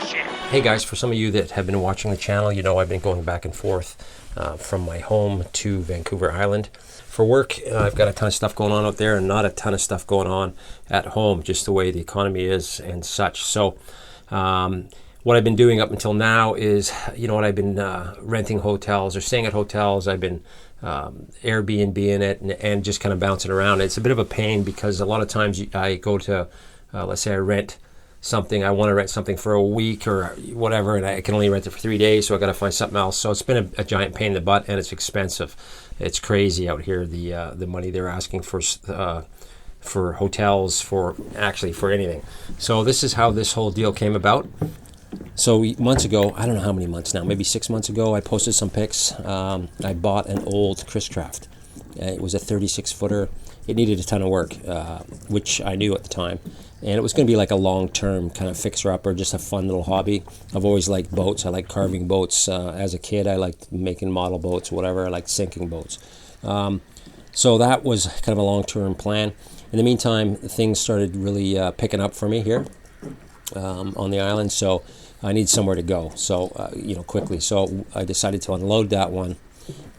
Hey guys, for some of you that have been watching the channel, you know I've been going back and forth from my home to Vancouver Island. For work, I've got a ton of stuff going on out there and not a ton of stuff going on at home, just the way the economy is and such. So what I've been doing up until now is, you know what, I've been renting hotels or staying at hotels. I've been Airbnb-ing it and just kind of bouncing around. It's a bit of a pain because a lot of times I go to, let's say I rent something, I want to rent something for a week or whatever, and I can only rent it for 3 days, so I got to find something else. So it's been a giant pain in the butt, and it's expensive. It's crazy out here, the money they're asking for hotels, for anything. So this is how this whole deal came about. So months ago, I don't know how many months now, maybe 6 months ago, I posted some pics. I bought an old Chris Craft. It was a 36-footer. It needed a ton of work, which I knew at the time. And it was going to be like a long-term kind of fixer-upper, just a fun little hobby. I've always liked boats. I like carving boats. As a kid, I liked making model boats, whatever. I liked sinking boats. So that was kind of a long-term plan. In the meantime, things started really picking up for me here on the island. So I need somewhere to go, so quickly. So I decided to unload that one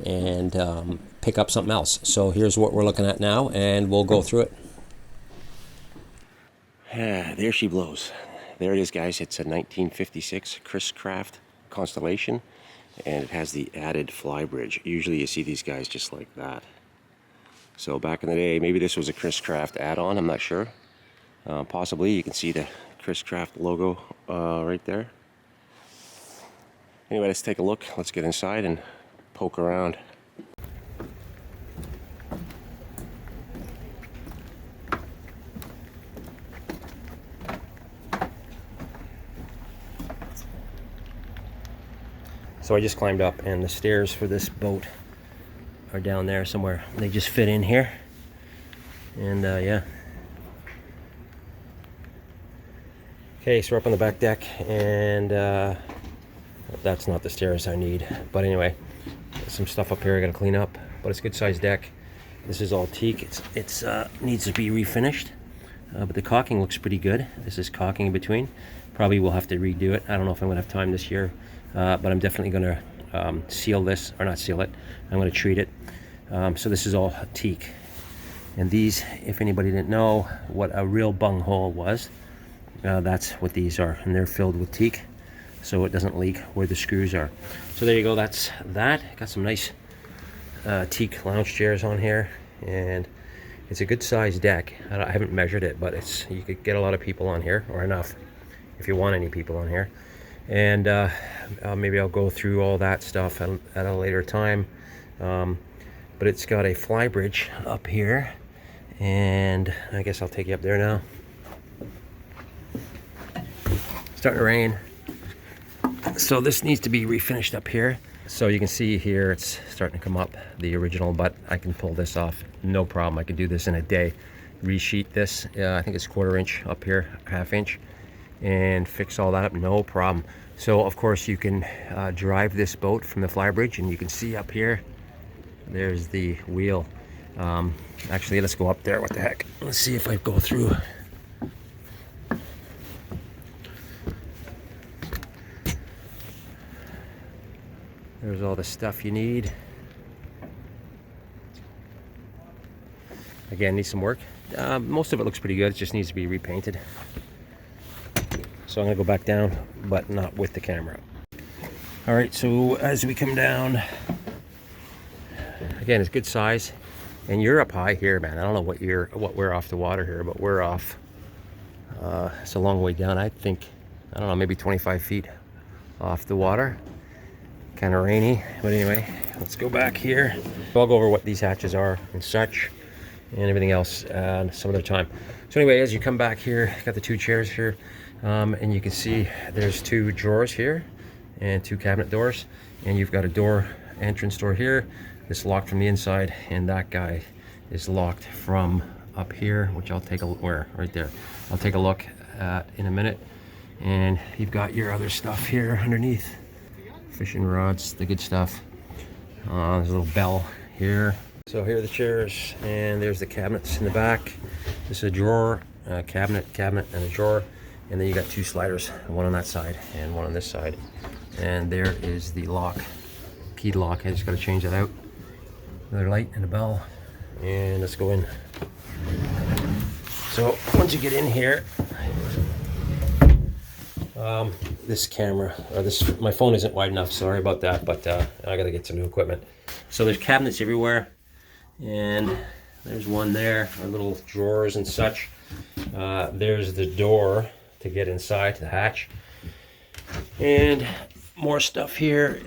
and pick up something else. So here's what we're looking at now, and we'll go through it. There she blows. There it is, guys. It's a 1956 Chris Craft Constellation, and it has the added fly bridge. Usually you see these guys just like that. So back in the day, maybe this was a Chris Craft add-on, I'm not sure. Possibly. You can see the Chris Craft logo right there. Anyway, let's take a look. Let's get inside and poke around. So I just climbed up, and the stairs for this boat are down there somewhere. They just fit in here, and yeah. Okay, so we're up on the back deck, and that's not the stairs I need. But anyway, some stuff up here I gotta clean up, but it's a good sized deck. This is all teak. It's needs to be refinished, but the caulking looks pretty good. This is caulking in between. Probably will have to redo it. I don't know if I'm gonna have time this year. But I'm definitely going to seal this, or not seal it, I'm going to treat it. So this is all teak. And these, if anybody didn't know what a real bung hole was, that's what these are. And they're filled with teak, so it doesn't leak where the screws are. So there you go, that's that. Got some nice teak lounge chairs on here, and it's a good sized deck. I haven't measured it, but you could get a lot of people on here, or enough, if you want any people on here. And maybe I'll go through all that stuff at a later time. But it's got a fly bridge up here, and I guess I'll take you up there now. Starting to rain, so this needs to be refinished up here. So you can see here it's starting to come up, the original, but I can pull this off, no problem. I can do this in a day. Resheet this, I think it's 1/4 inch up here, 1/2 inch. And fix all that up, no problem. So of course you can drive this boat from the flybridge, and you can see up here, there's the wheel. Actually, let's go up there. What the heck? Let's see if I go through. There's all the stuff you need. Again, needs some work. Most of it looks pretty good. It just needs to be repainted. So I'm going to go back down, but not with the camera. All right, so as we come down, again, it's good size. And you're up high here, man. I don't know what we're off the water here, but we're off. It's a long way down. I think, I don't know, maybe 25 feet off the water. Kind of rainy, but anyway, let's go back here. I'll go over what these hatches are and such, and everything else some other time. So anyway, as you come back here, got the 2 chairs here. And you can see there's 2 drawers here and 2 cabinet doors, and you've got a entrance door here that's locked from the inside, and that guy is locked from up here, which I'll take a look right there. I'll take a look at in a minute. And you've got your other stuff here underneath, fishing rods, the good stuff. There's a little bell here. So here are the chairs, and there's the cabinets in the back. This is a drawer, cabinet, and a drawer. And then you got 2 sliders, one on that side and one on this side. And there is the lock, keyed lock. I just got to change that out. Another light and a bell. And let's go in. So once you get in here, this camera, or my phone isn't wide enough, sorry about that, but I gotta get some new equipment. So there's cabinets everywhere, and there's one there, our little drawers and such. There's the door to get inside, the hatch. And more stuff here.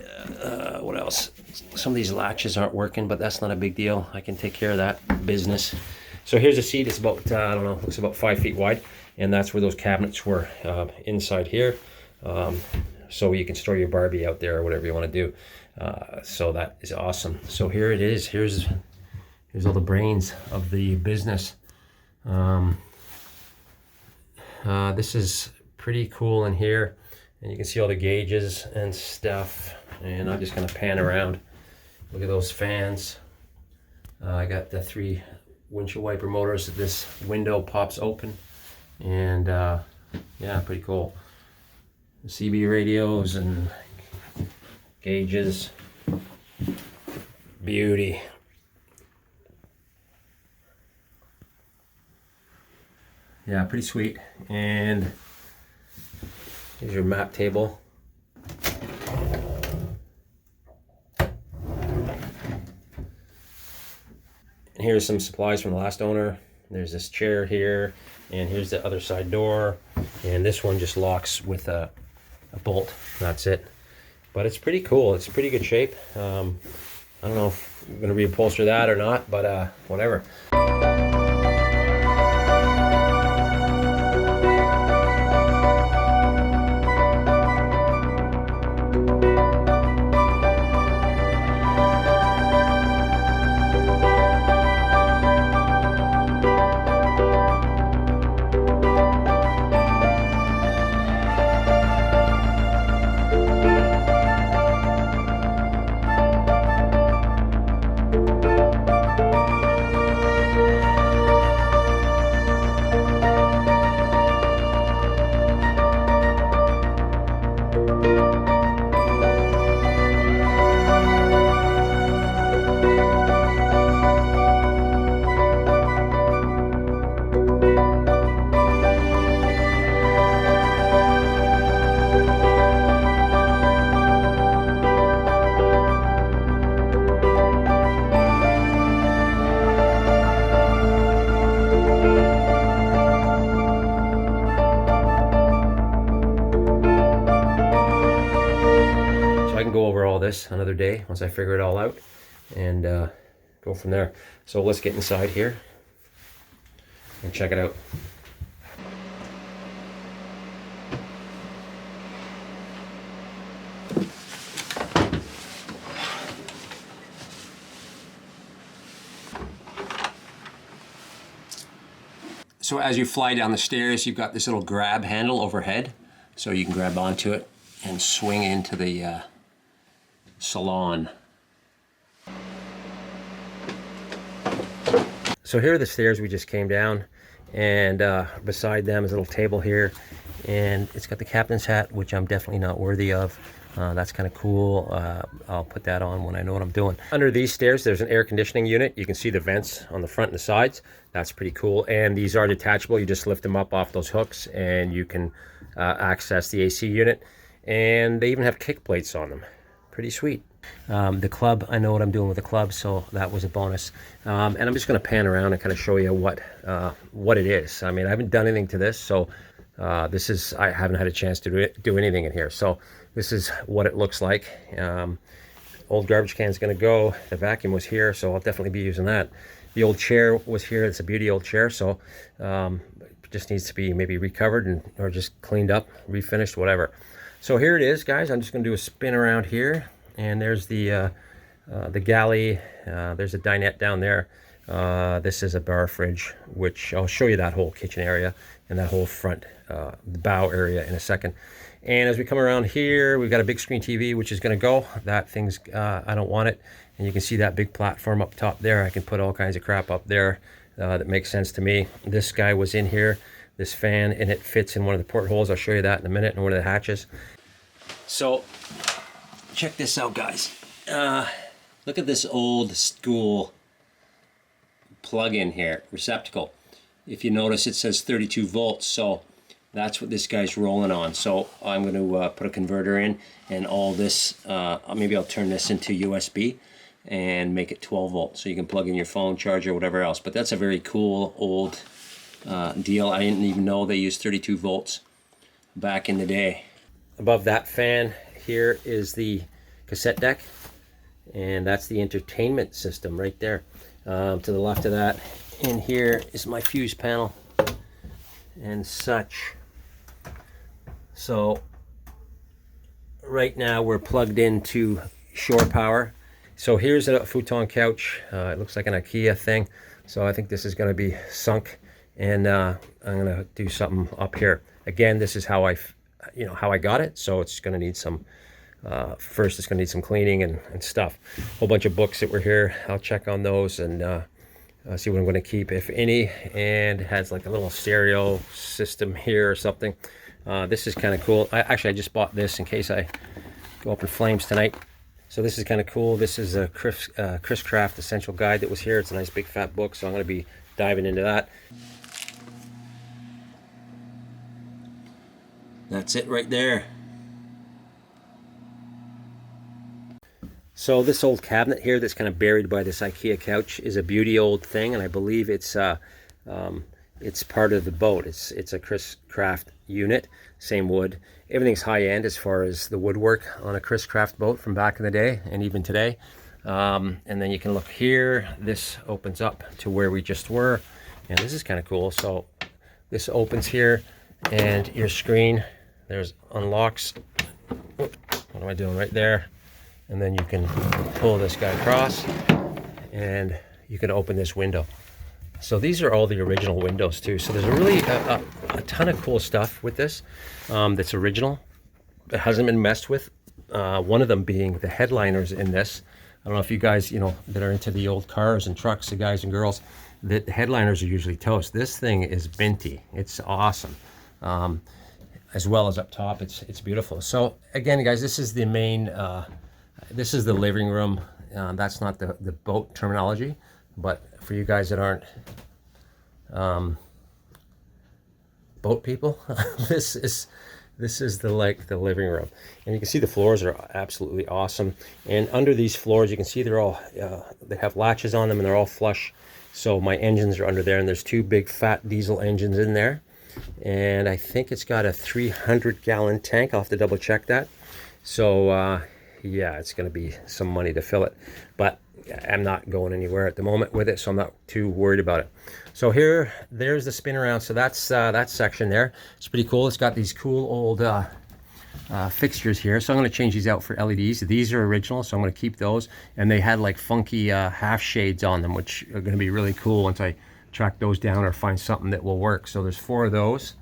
What else? Some of these latches aren't working, but that's not a big deal. I can take care of that business. So here's a seat. It's about, I don't know, looks about 5 feet wide. And that's where those cabinets were, inside here. So you can store your Barbie out there or whatever you want to do. So that is awesome. So here it is. Here's all the brains of the business. This is pretty cool in here. And you can see all the gauges and stuff. And I'm just going to pan around. Look at those fans. I got the 3 windshield wiper motors. This window pops open. And yeah, pretty cool. CB radios and gauges. Beauty. Yeah, pretty sweet. And here's your map table. And here's some supplies from the last owner. There's this chair here, and here's the other side door. And this one just locks with a bolt. That's it. But it's pretty cool. It's pretty good shape. I don't know if I'm going to reupholster that or not, but whatever. Go over all this another day once I figure it all out and go from there. So let's get inside here and check it out. So as you fly down the stairs, you've got this little grab handle overhead, so you can grab onto it and swing into the Salon. So here are the stairs we just came down, and beside them is a little table here, and it's got the captain's hat, which I'm definitely not worthy of. That's kind of cool. I'll put that on when I know what I'm doing. Under these stairs, there's an air conditioning unit. You can see the vents on the front and the sides. That's pretty cool. And these are detachable. You just lift them up off those hooks, and you can access the AC unit. And they even have kick plates on them. Pretty sweet. The club, I know what I'm doing with the club, so that was a bonus. And I'm just going to pan around and kind of show you what it is. I mean, I haven't done anything to this, so I haven't had a chance to do anything in here. So this is what it looks like. Old garbage can's going to go. The vacuum was here, so I'll definitely be using that. The old chair was here. It's a beauty old chair, so it just needs to be maybe recovered or just cleaned up, refinished, whatever. So here it is, guys. I'm just going to do a spin around here, and there's the galley. There's a dinette down there. This is a bar fridge, which I'll show you that whole kitchen area and that whole front the bow area in a second. And as we come around here, we've got a big screen TV, which is going to go. That thing's I don't want it. And you can see that big platform up top there. I can put all kinds of crap up there that makes sense to me. This guy was in here. this fan, and it fits in one of the portholes. I'll show you that in a minute, and one of the hatches. So check this out, guys. Look at this old school plug-in here, receptacle. If you notice, it says 32 volts, so that's what this guy's rolling on. So I'm going to put a converter in, and all this, maybe I'll turn this into USB and make it 12 volts, so you can plug in your phone charger, whatever else. But that's a very cool old deal. I didn't even know they used 32 volts back in the day. Above that fan here is the cassette deck, and that's the entertainment system right there. To the left of that, in here is my fuse panel and such. So right now we're plugged into shore power. So here's a futon couch. It looks like an IKEA thing. So I think this is going to be sunk, and I'm going to do something up here. Again, this is how I got it. So it's going to need some. First, it's going to need some cleaning and stuff. A whole bunch of books that were here. I'll check on those and see what I'm going to keep, if any. And it has like a little stereo system here or something. This is kind of cool. I just bought this in case I go up in flames tonight. So this is kind of cool. This is a Chris Craft Essential Guide that was here. It's a nice big fat book, so I'm going to be diving into that. That's it right there. So this old cabinet here that's kind of buried by this IKEA couch is a beauty old thing, and I believe it's part of the boat. It's a Chris Craft unit, same wood. Everything's high end as far as the woodwork on a Chris Craft boat from back in the day and even today. And then you can look here. This opens up to where we just were, and this is kind of cool. So this opens here, and your screen there's unlocks. What am I doing right there? And then you can pull this guy across, and you can open this window. So these are all the original windows too. So there's a really a ton of cool stuff with this that's original. It hasn't been messed with. One of them being the headliners in this. I don't know if you guys, that are into the old cars and trucks, the guys and girls, the headliners are usually toast. This thing is minty. It's awesome. As well as up top, it's beautiful. So again, guys, this is the main. This is the living room. That's not the boat terminology, but for you guys that aren't boat people, this is the living room, and you can see the floors are absolutely awesome. And under these floors, you can see they're all they have latches on them, and they're all flush. So my engines are under there, and there's two big fat diesel engines in there, and I think it's got a 300-gallon tank. I'll have to double check that. So yeah, it's going to be some money to fill it, but I'm not going anywhere at the moment with it, so I'm not too worried about it. So there's the spin around. So that's that section there. It's pretty cool. It's got these cool old fixtures here. So I'm going to change these out for LEDs. These are original, so I'm going to keep those. And they had like funky half shades on them, which are going to be really cool once I track those down or find something that will work. So there's 4 of those.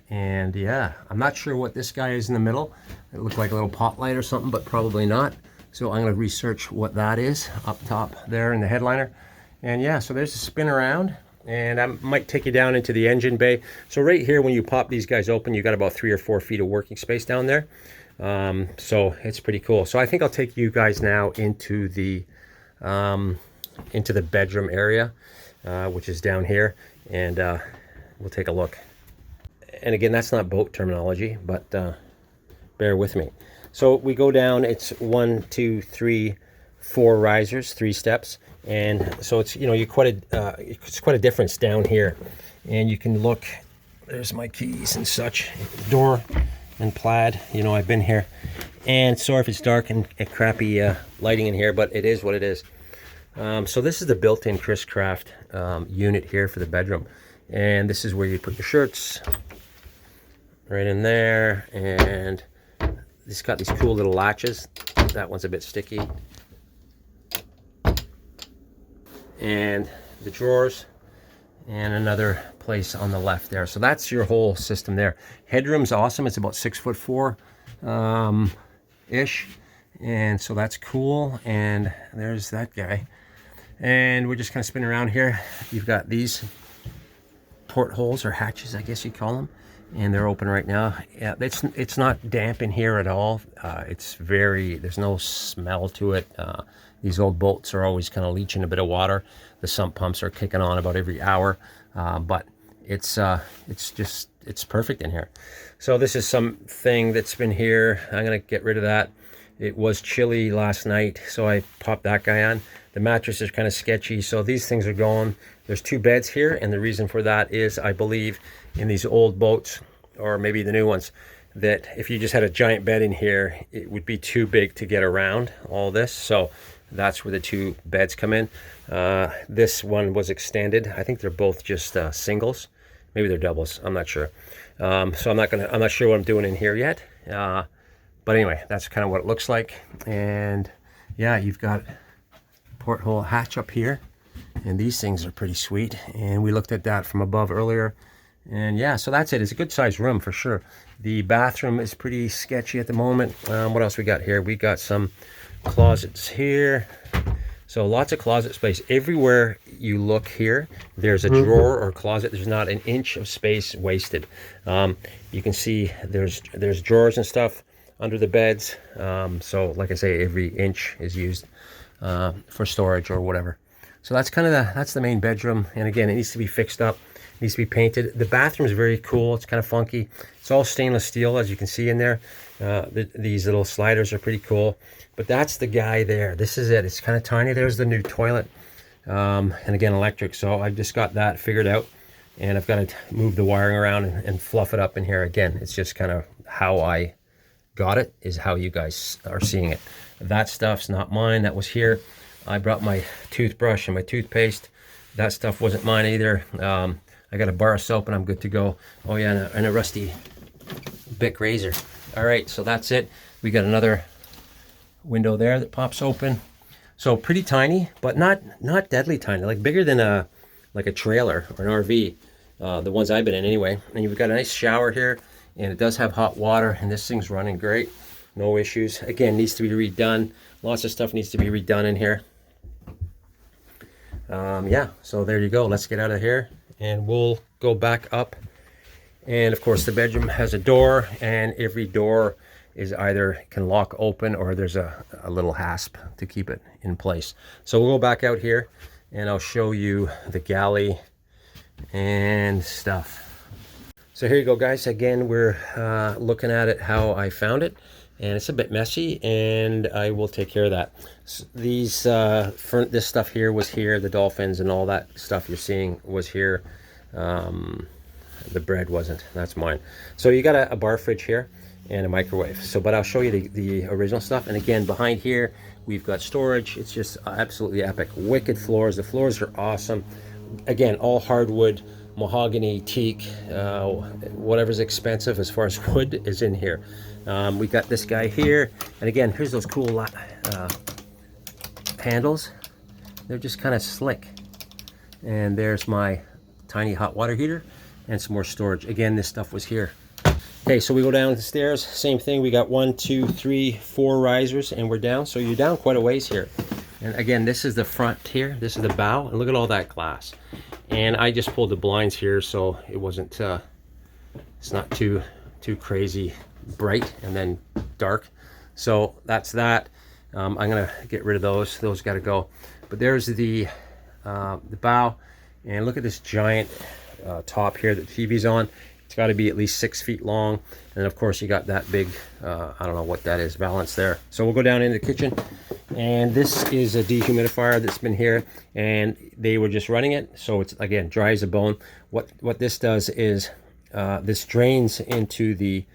And yeah, I'm not sure what this guy is in the middle. It looked like a little pot light or something, but probably not. So I'm going to research what that is up top there in the headliner. And yeah, so there's a spin around, and I might take you down into the engine bay. So right here, when you pop these guys open, you got about 3 or 4 feet of working space down there. So it's pretty cool. So I think I'll take you guys now into the bedroom area, which is down here, and we'll take a look. And again, that's not boat terminology, but bear with me. So we go down, it's 1, 2, 3, 4 risers, 3 steps. And so it's, it's quite a difference down here. And you can look, there's my keys and such, door and plaid, I've been here. And sorry if it's dark and crappy lighting in here, but it is what it is. So this is the built-in Chris Craft unit here for the bedroom. And this is where you put your shirts, right in there, and it's got these cool little latches. That one's a bit sticky. And the drawers, and another place on the left there. So that's your whole system there. Headroom's awesome. It's about 6'4" ish, and so that's cool. And there's that guy. And we're just kind of spinning around here. You've got these portholes or hatches, I guess you call them, and they're open right now. Yeah, it's not damp in here at all. There's no smell to it. These old boats are always kind of leaching a bit of water. The sump pumps are kicking on about every hour, but it's perfect in here. So this is something that's been here. I'm gonna get rid of that. It was chilly last night, so I popped that guy on. The mattress is kind of sketchy, so these things are going. There's 2 beds here, and the reason for that is, I believe, in these old boats, or maybe the new ones, that if you just had a giant bed in here, it would be too big to get around all this. So that's where the 2 beds come in. This one was extended. I think they're both just singles. Maybe they're doubles. I'm not sure. So I'm not sure what I'm doing in here yet. But anyway, that's kind of what it looks like. And yeah, you've got porthole hatch up here, and these things are pretty sweet. And we looked at that from above earlier. And yeah, so that's it. It's a good sized room for sure. The bathroom is pretty sketchy at the moment. What else we got here? We got some closets here. So lots of closet space. Everywhere you look here, there's a drawer or closet. There's not an inch of space wasted. You can see there's drawers and stuff under the beds. So like I say, every inch is used for storage or whatever. So that's kind of that's the main bedroom. And again, it needs to be fixed up. It needs to be painted. The bathroom is very cool. It's kind of funky. It's all stainless steel, as you can see in there. These little sliders are pretty cool. But that's the guy there. This is it. It's kind of tiny. There's the new toilet. And again, electric. So I've just got that figured out. And I've got to move the wiring around and fluff it up in here. Again, it's just kind of how I got it, is how you guys are seeing it. That stuff's not mine. That was here. I brought my toothbrush and my toothpaste. That stuff wasn't mine either. I got a bar of soap and I'm good to go. Oh yeah, and a rusty Bic razor. All right, so that's it. We got another window there that pops open. So pretty tiny, but not deadly tiny, like bigger than a trailer or an RV, the ones I've been in anyway. And you've got a nice shower here, and it does have hot water, and this thing's running great. No issues. Again, needs to be redone. Lots of stuff needs to be redone in here. Yeah, so there you go. Let's get out of here, and we'll go back up. And of course, the bedroom has a door, and every door is either can lock open, or there's a little hasp to keep it in place. So we'll go back out here, and I'll show you the galley and stuff. So here you go, guys. Again, we're looking at it how I found it, and it's a bit messy, and I will take care of that. So these this stuff here was here. The dolphins and all that stuff you're seeing was here. The bread wasn't. That's mine. So you got a bar fridge here and a microwave. So, but I'll show you the original stuff. And again, behind here we've got storage. It's just absolutely epic. Wicked floors. The floors are awesome. Again, all hardwood, mahogany, teak, whatever's expensive as far as wood is in here. We got this guy here, and again, here's those cool handles. They're just kind of slick. And there's my tiny hot water heater and some more storage. Again, this stuff was here. Okay, so we go down the stairs. Same thing. We got 1, 2, 3, 4 risers, and we're down. So you're down quite a ways here. And again, this is the front here. This is the bow, and look at all that glass. And I just pulled the blinds here, so it wasn't. It's not too crazy bright and then dark. So that's that. I'm gonna get rid of those. Those got to go. But there's the bow, and look at this giant top here that the TV's on. It's got to be at least 6 feet long, and of course you got that big I don't know what that is, valance there. So we'll go down into the kitchen, and this is a dehumidifier that's been here, and they were just running it, so it's again dry as a bone. What this does is this drains into the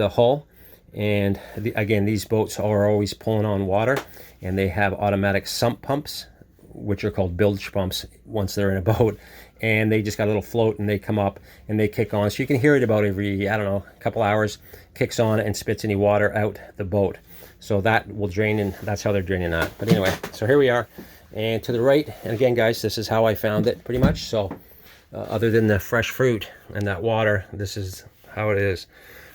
hull, and again, these boats are always pulling on water, and they have automatic sump pumps, which are called bilge pumps once they're in a boat, and they just got a little float, and they come up and they kick on. So you can hear it about every, I don't know, couple hours, kicks on and spits any water out the boat. So that will drain, and that's how they're draining that. But anyway, so here we are, and to the right, and again, guys, this is how I found it pretty much. So other than the fresh fruit and that water, this is how it is.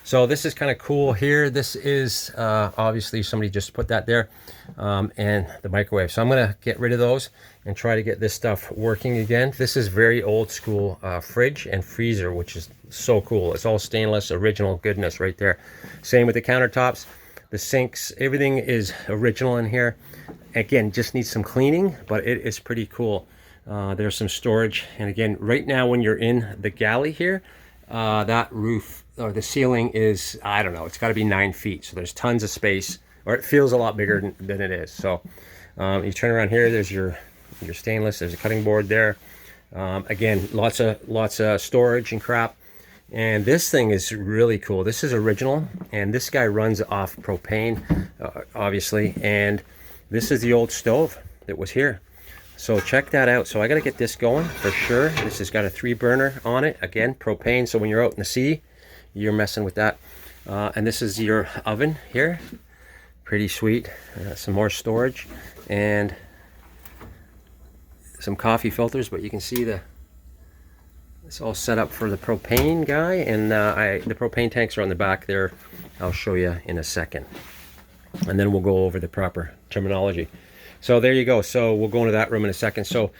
So this is kind of cool here. This is obviously somebody just put that there, and the microwave. So I'm gonna get rid of those and try to get this stuff working again. This is very old school fridge and freezer, which is so cool. It's all stainless, original goodness right there. Same with the countertops, the sinks, everything is original in here. Again, just needs some cleaning, but it is pretty cool. There's some storage, and again, right now when you're in the galley here, that roof or the ceiling is, I don't know, it's got to be 9 feet, so there's tons of space, or it feels a lot bigger than it is. So you turn around here, there's your stainless, there's a cutting board there. Again, lots of storage and crap. And this thing is really cool. This is original, and this guy runs off propane, obviously, and this is the old stove that was here. So check that out. So I got to get this going for sure. This has got a 3 burner on it. Again, propane. So when you're out in the sea, you're messing with that. And this is your oven here. Pretty sweet. Some more storage and some coffee filters. But you can see it's all set up for the propane guy. And the propane tanks are on the back there. I'll show you in a second. And then we'll go over the proper terminology. So there you go. So we'll go into that room in a second. So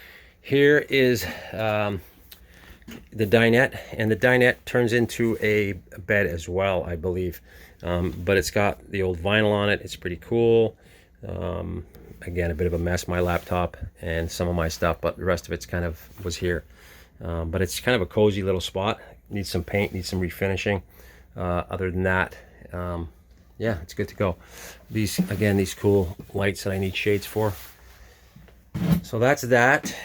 here is the dinette, and the dinette turns into a bed as well, I believe. But it's got the old vinyl on it. It's pretty cool. Again, a bit of a mess, my laptop and some of my stuff, but the rest of it's kind of was here. But it's kind of a cozy little spot. Needs some paint, needs some refinishing. Other than that, yeah, it's good to go. These cool lights that I need shades for. So that's that.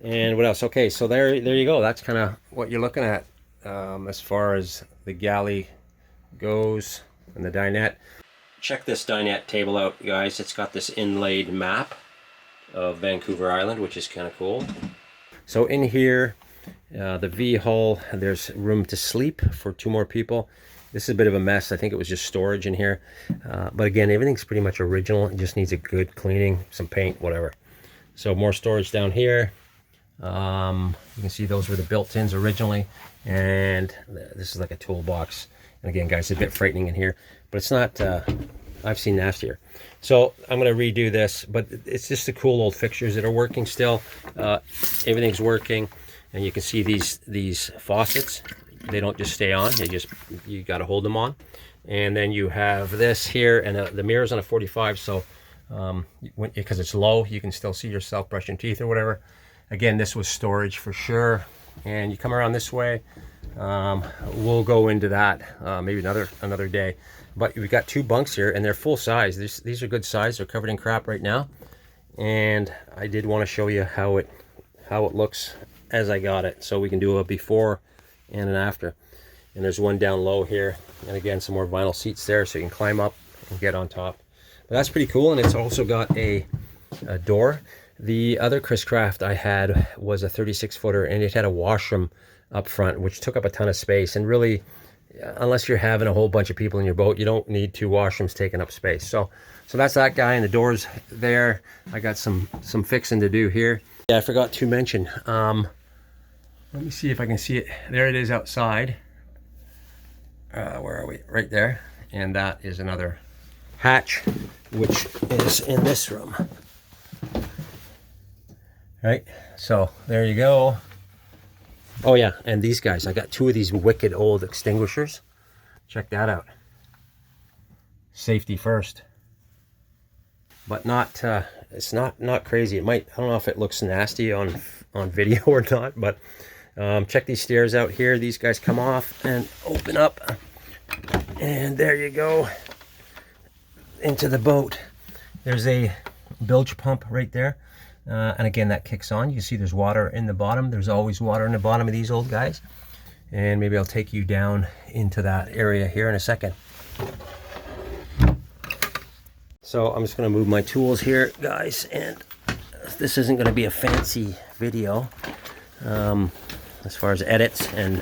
And what else? Okay, so there you go. That's kind of what you're looking at as far as the galley goes and the dinette. Check this dinette table out, guys. It's got this inlaid map of Vancouver Island, which is kind of cool. So in here, the V hull, there's room to sleep for 2 more people. This is a bit of a mess. I think it was just storage in here. But again, everything's pretty much original. It just needs a good cleaning, some paint, whatever. So more storage down here. You can see those were the built-ins originally. And this is like a toolbox. And again, guys, it's a bit frightening in here. But it's not, I've seen nastier. So I'm going to redo this. But it's just the cool old fixtures that are working still. Everything's working. And you can see these faucets. They don't just stay on, you got to hold them on. And then you have this here, and the mirror's on a 45, so because it's low, you can still see yourself brushing teeth or whatever. Again, this was storage for sure. And you come around this way, we'll go into that maybe another day. But we've got 2 bunks here, and they're full size. These are good size. They're covered in crap right now, and I did want to show you how it looks as I got it, so we can do a before and an after. And there's one down low here, and again, some more vinyl seats there so you can climb up and get on top. But that's pretty cool. And it's also got a door. The other Chris Craft I had was a 36-footer, and it had a washroom up front, which took up a ton of space. And really, unless you're having a whole bunch of people in your boat, you don't need 2 washrooms taking up space. So that's that guy, and the door's there. I got some fixing to do here. Yeah, I forgot to mention, let me see if I can see it. There it is outside. Where are we? Right there. And that is another hatch, which is in this room. Right? So there you go. Oh yeah, and these guys, I got 2 of these wicked old extinguishers. Check that out. Safety first. But not, it's not crazy. It might, I don't know if it looks nasty on video or not, but check these stairs out here. These guys come off and open up, and there you go into the boat. There's a bilge pump right there, and again, that kicks on. You can see there's water in the bottom. There's always water in the bottom of these old guys, and maybe I'll take you down into that area here in a second. So I'm just going to move my tools here, guys, and this isn't going to be a fancy video as far as edits and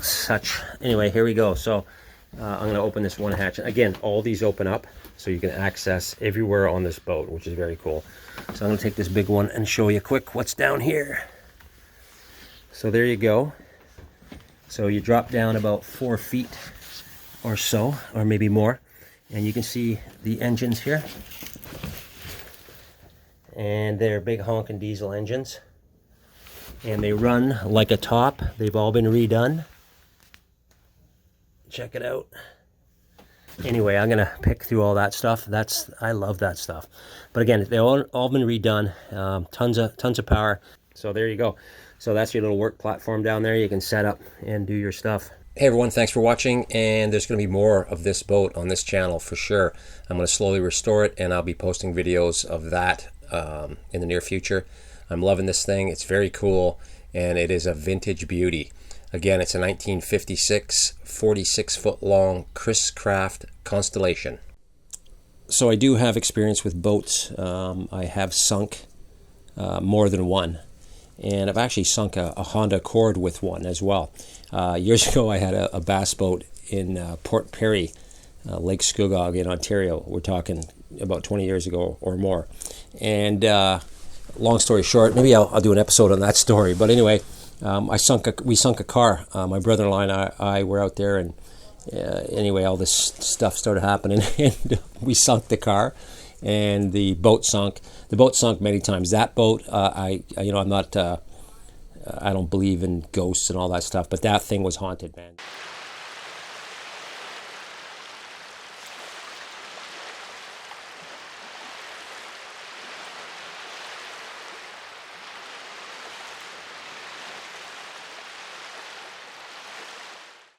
such. Anyway, here we go. So I'm going to open this one hatch. Again, all these open up so you can access everywhere on this boat, which is very cool. So I'm going to take this big one and show you quick what's down here. So there you go. So you drop down about 4 feet or so, or maybe more, and you can see the engines here. And they're big honking diesel engines. And they run like a top. They've all been redone. Check it out. Anyway, I'm gonna pick through all that stuff. I love that stuff. But again, they've all been redone. Tons of power. So there you go. So that's your little work platform down there. You can set up and do your stuff. Hey everyone, thanks for watching. And there's gonna be more of this boat on this channel for sure. I'm gonna slowly restore it, and I'll be posting videos of that in the near future. I'm loving this thing. It's very cool, and it is a vintage beauty. Again, it's a 1956, 46-foot long Chris Craft Constellation. So I do have experience with boats. I have sunk more than one. And I've actually sunk a Honda Accord with one as well. Years ago, I had a bass boat in Port Perry, Lake Scugog in Ontario. We're talking about 20 years ago or more. And long story short, maybe I'll do an episode on that story. But anyway, we sunk a car. My brother-in-law and I were out there, and anyway, all this stuff started happening, and we sunk the car, and the boat sunk. The boat sunk many times. That boat, I'm not, I don't believe in ghosts and all that stuff, but that thing was haunted, man.